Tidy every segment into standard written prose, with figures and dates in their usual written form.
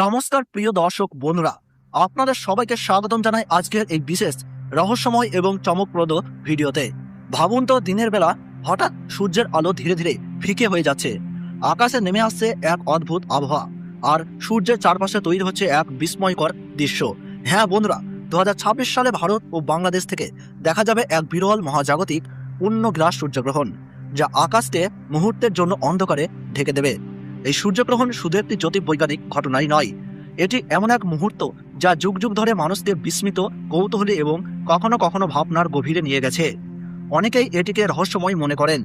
নমস্কার প্রিয় দর্শক বন্ধুরা, আপনাদের সবাইকে স্বাগতম জানাই আজকের এই বিশেষ রহস্যময় এবং চমকপ্রদ ভিডিওতে। ভাবুন তো, দিনের বেলা হঠাৎ সূর্যের আলো ধীরে ধীরে ফিকে হয়ে যাচ্ছে, আকাশে নেমে আসছে এক অদ্ভুত আবহাওয়া, আর সূর্যের চারপাশে তৈরি হচ্ছে এক বিস্ময়কর দৃশ্য। হ্যাঁ বন্ধুরা, 2026 সালে ভারত ও বাংলাদেশ থেকে দেখা যাবে এক বিরল মহাজাগতিক পূর্ণগ্রাস সূর্যগ্রহণ, যা আকাশকে মুহূর্তের জন্য অন্ধকারে ঢেকে দেবে। এই সূর্যগ্রহণ শুধু একটি জ্যোতির্বৈজ্ঞানিক ঘটনাই নয়, এটি এমন এক মুহূর্ত যা যুগ যুগ ধরে মানুষকে বিস্মিত, কৌতূহলী এবং কখনো কখনো ভাবনার গভীরে নিয়ে গেছে। অনেকেই এটিকে রহস্যময় মনে করেন,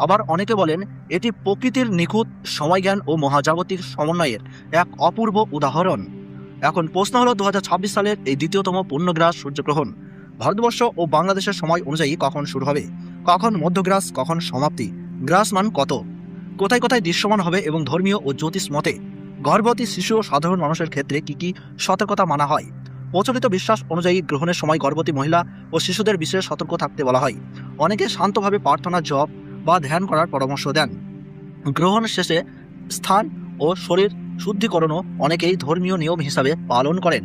আবার অনেকে বলেন এটি প্রকৃতির নিখুঁত সময়জ্ঞান ও মহাজাগতিক সমন্বয়ের এক অপূর্ব উদাহরণ। এখন প্রশ্ন হলো, 2026 সালের এই দ্বিতীয়তম পূর্ণগ্রাস সূর্যগ্রহণ ভারতবর্ষ ও বাংলাদেশের সময় অনুযায়ী কখন শুরু হবে, কখন মধ্যগ্রাস, কখন সমাপ্তি, গ্রাসমান কত, কোথায় কোথায় দৃশ্যমান হবে এবং ধর্মীয় ও জ্যোতিষ মতে গর্ভবতী শিশু ও সাধারণ মানুষের ক্ষেত্রে কি কি সতর্কতা মানা হয়। প্রচলিত বিশ্বাস অনুযায়ী গ্রহণের সময় গর্ভবতী মহিলা ও শিশুদের বিশেষ সতর্ক থাকতে বলা হয়। অনেকে শান্তভাবে প্রার্থনা, জপ বা ধ্যান করার পরামর্শ দেন। গ্রহণ শেষে স্থান ও শরীর শুদ্ধিকরণও অনেকেই ধর্মীয় নিয়ম হিসাবে পালন করেন।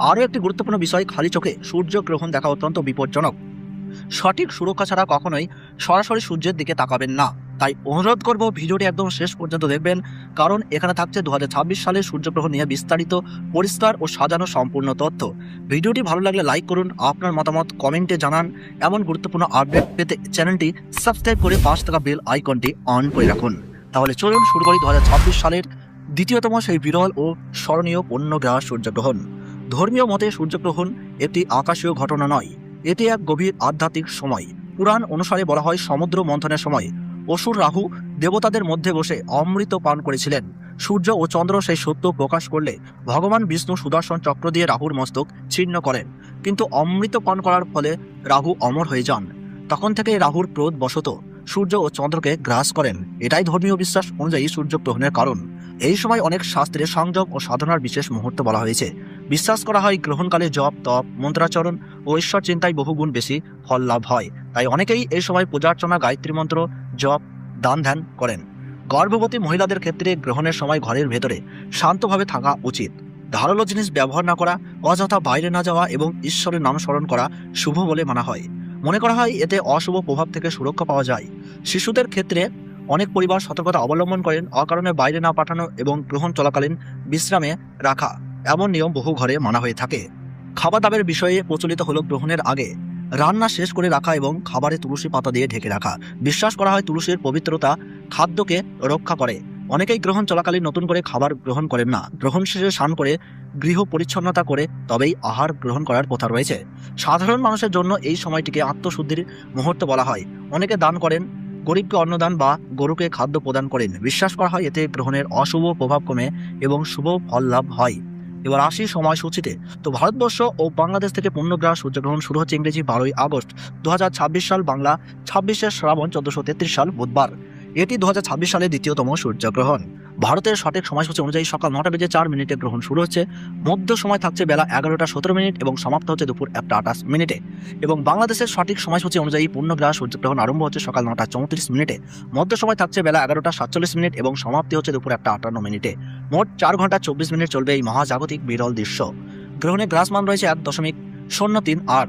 আরও একটি গুরুত্বপূর্ণ বিষয়, খালি চোখে সূর্যগ্রহণ দেখা অত্যন্ত বিপজ্জনক। সঠিক সুরক্ষা ছাড়া কখনোই সরাসরি সূর্যের দিকে তাকাবেন না। তাই অনুরোধ করব, ভিডিওটি একদম শেষ পর্যন্ত দেখবেন, কারণ এখানে থাকছে 2026 সালের সূর্যগ্রহণ নিয়ে বিস্তারিত, পরিষ্কার ও সাজানো সম্পূর্ণ তথ্য। ভিডিওটি ভালো লাগলে লাইক করুন, আপনার মতামত কমেন্টে জানান। এমন গুরুত্বপূর্ণ আপডেট পেতে চ্যানেলটি সাবস্ক্রাইব করে পাশে থাকা বেল আইকনটি অন করে রাখুন। তাহলে চলুন শুরু করি 2026 সালের দ্বিতীয়তম সেই বিরল ও স্মরণীয় পূর্ণগ্রাস সূর্যগ্রহণ। ধর্মীয় মতে সূর্যগ্রহণ একটি আকাশীয় ঘটনা নয়, এটি এক গভীর আধ্যাত্মিক সময়। পুরাণ অনুসারে বলা হয়, সমুদ্র মন্থনের সময় অসুর রাহু দেবতাদের মধ্যে বসে অমৃত পান করেছিলেন। সূর্য ও চন্দ্র সেই সত্য প্রকাশ করলে ভগবান বিষ্ণু সুদর্শন চক্র দিয়ে রাহুর মস্তক ছিন্ন করেন, কিন্তু অমৃত পান করার ফলে রাহু অমর হয়ে যান। তখন থেকে রাহুর ক্রোধ বশত সূর্য ও চন্দ্রকে গ্রাস করেন। এটাই ধর্মীয় বিশ্বাস অনুযায়ী সূর্যগ্রহণের কারণ। এই সময় অনেক শাস্ত্রে সংযম ও সাধনার বিশেষ মুহূর্ত বলা হয়েছে। বিশ্বাস করা হয় গ্রহণকালে জপ, তপ, মন্ত্রাচরণ ও ঈশ্বর চিন্তায় বহুগুণ বেশি ফল লাভ হয়। তাই অনেকেই এই সময় পূজার্চনা, গায়ত্রী মন্ত্র জপ, দান ধ্যান করেন। গর্ভবতী মহিলাদের ক্ষেত্রে গ্রহণের সময় ঘরের ভেতরে শান্তভাবে থাকা উচিত। ধারালো জিনিস ব্যবহার না করা, অযথা বাইরে না যাওয়া এবং ঈশ্বরের নাম স্মরণ করা শুভ বলে মানা হয়। মনে করা হয় এতে অশুভ প্রভাব থেকে সুরক্ষা পাওয়া যায়। শিশুদের ক্ষেত্রে অনেক পরিবার সতর্কতা অবলম্বন করেন, অকারণে বাইরে না পাঠানো এবং গ্রহণ চলাকালীন বিশ্রামে রাখা, এমন নিয়ম বহু ঘরে মানা হয়ে থাকে। খাবার দাবার বিষয়ে প্রচলিত হলো, গ্রহণের আগে রান্না শেষ করে রাখা এবং খাবারে তুলসী পাতা দিয়ে ঢেকে রাখা। বিশ্বাস করা হয় তুলসীর পবিত্রতা খাদ্যকে রক্ষা করে। অনেকেই গ্রহণ চলাকালীন নতুন করে খাবার গ্রহণ করেন না। গ্রহণ শেষে স্নান করে গৃহ পরিচ্ছন্নতা করে তবেই আহার গ্রহণ করার প্রথা রয়েছে। সাধারণ মানুষের জন্য এই সময়টিকে আত্মশুদ্ধির মুহূর্ত বলা হয়। অনেকে দান করেন, গরিবকে অন্নদান বা গরুকে খাদ্য প্রদান করেন। বিশ্বাস করা হয় এতে গ্রহণের অশুভ প্রভাব কমে এবং শুভ ফল লাভ হয়। এবার আসি সময়সূচিতে। তো ভারতবর্ষ ও বাংলাদেশ থেকে পূর্ণগ্রাস সূর্যগ্রহণ শুরু হচ্ছে ইংরেজি 12ই আগস্ট 2026 সাল, বাংলা 26শে শ্রাবণ 1433 সাল বুধবার। এটি 2026 সালের দ্বিতীয়তম সূর্যগ্রহণ। ভারতের সঠিক সময়সূচি অনুযায়ী সকাল 9:04 গ্রহণ শুরু হচ্ছে। মধ্য সময় থাকছে বেলা 11:17 এবং সমাপ্ত হচ্ছে দুপুর 1:28। এবং বাংলাদেশের সঠিক সময়সূচি অনুযায়ী পূর্ণগ্রাস সূর্যগ্রহণ আরম্ভ হচ্ছে সকাল 9:34। মধ্য সময় থাকছে বেলা 11:47 এবং সমাপ্তি হচ্ছে দুপুর 1:58। মোট 4 ঘন্টা 24 মিনিট চলবে এই মহাজাগতিক বিরল দৃশ্য। গ্রহণের গ্রাসমান রয়েছে 1.038।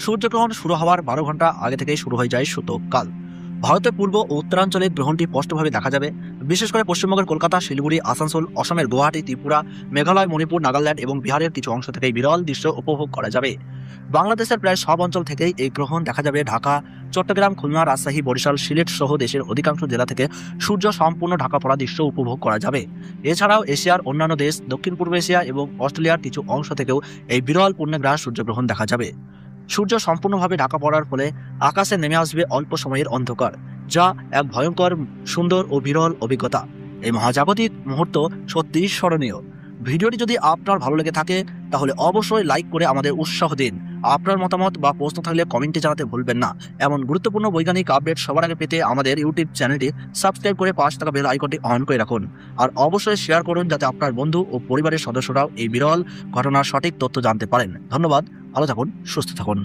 সূর্যগ্রহণ শুরু হওয়ার 12 ঘন্টা আগে থেকেই শুরু হয়ে যায় সূতককাল। ভারতের পূর্ব ও উত্তরাঞ্চলে গ্রহণটি স্পষ্টভাবে দেখা যাবে। বিশেষ করে পশ্চিমবঙ্গের কলকাতা, শিলিগুড়ি, আসানসোল, অসমের গুয়াহাটি, ত্রিপুরা, মেঘালয়, মণিপুর, নাগাল্যান্ড এবং বিহারের কিছু অংশ থেকে বিরল দৃশ্য উপভোগ করা যাবে। বাংলাদেশের প্রায় সব অঞ্চল থেকেই এই গ্রহণ দেখা যাবে। ঢাকা, চট্টগ্রাম, খুলনা, রাজশাহী, বরিশাল, সিলেট সহ দেশের অধিকাংশ জেলা থেকে সূর্য সম্পূর্ণ ঢাকা পড়া দৃশ্য উপভোগ করা যাবে। এছাড়াও এশিয়ার অন্যান্য দেশ, দক্ষিণ পূর্ব এশিয়া এবং অস্ট্রেলিয়ার কিছু অংশ থেকেও এই বিরল পূর্ণগ্রাস সূর্যগ্রহণ দেখা যাবে। সূর্য সম্পূর্ণভাবে ঢাকা পড়ার ফলে আকাশে নেমে আসবে অল্প সময়ের অন্ধকার, যা এক ভয়ঙ্কর, সুন্দর ও বিরল অভিজ্ঞতা। এই মহাজাগতিক মুহূর্ত সত্যিই স্মরণীয়। ভিডিওটি যদি আপনার ভালো লেগে থাকে তাহলে অবশ্যই লাইক করে আমাদের উৎসাহ দিন। আপনার মতামত বা প্রশ্ন থাকলে কমেন্টে জানাতে ভুলবেন না। এমন গুরুত্বপূর্ণ বৈজ্ঞানিক আপডেট সবার আগে পেতে আমাদের ইউটিউব চ্যানেলটি সাবস্ক্রাইব করে পাশে থাকা বেল আইকনটি অন করে রাখুন। আর অবশ্যই শেয়ার করুন, যাতে আপনার বন্ধু ও পরিবারের সদস্যরাও এই বিরল ঘটনার সঠিক তথ্য জানতে পারেন। ধন্যবাদ, ভালো থাকুন, সুস্থ থাকুন।